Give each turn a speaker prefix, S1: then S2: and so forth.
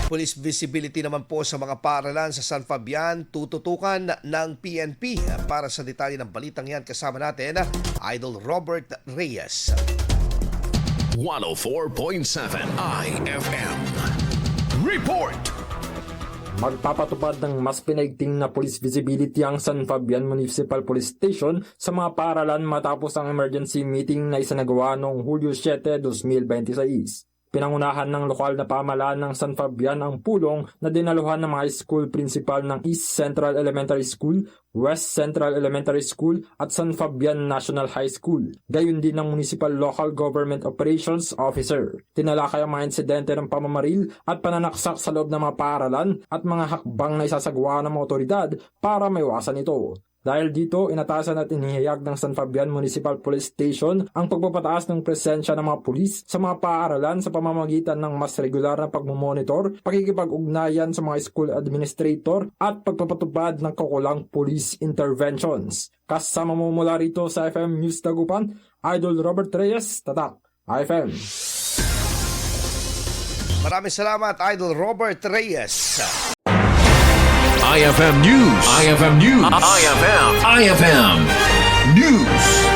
S1: Police visibility naman po sa mga paaralan sa San Fabian, tututukan ng PNP. Para sa detalye ng balitang yan, kasama natin Idol Robert Reyes.
S2: 104.7 IFM Report.
S3: Magpapatupad ng mas pinaigting na police visibility ang San Fabian Municipal Police Station sa mga paaralan matapos ang emergency meeting na isinagawa noong Hulyo 7, 2026. Pinangunahan ng lokal na pamahalaan ng San Fabian ang pulong na dinaluhan ng mga school principal ng East Central Elementary School, West Central Elementary School at San Fabian National High School. Gayon din ng Municipal Local Government Operations Officer. Tinalakay ang mga insidente ng pamamaril at pananaksak sa loob ng mga paaralan at mga hakbang na isasagawa ng mga otoridad para maiwasan ito. Dahil dito, inatasan at inihayag ng San Fabian Municipal Police Station ang pagpapataas ng presensya ng mga pulis sa mga paaralan sa pamamagitan ng mas regular na pagmumonitor, pakikipag-ugnayan sa mga school administrator at pagpapatupad ng kaukulang police interventions. Kasama mo mula rito sa FM News Dagupan, Idol Robert Reyes, Tatak, IFM.
S1: Maraming salamat, Idol Robert Reyes.
S2: IFM News. IFM News. IFM News.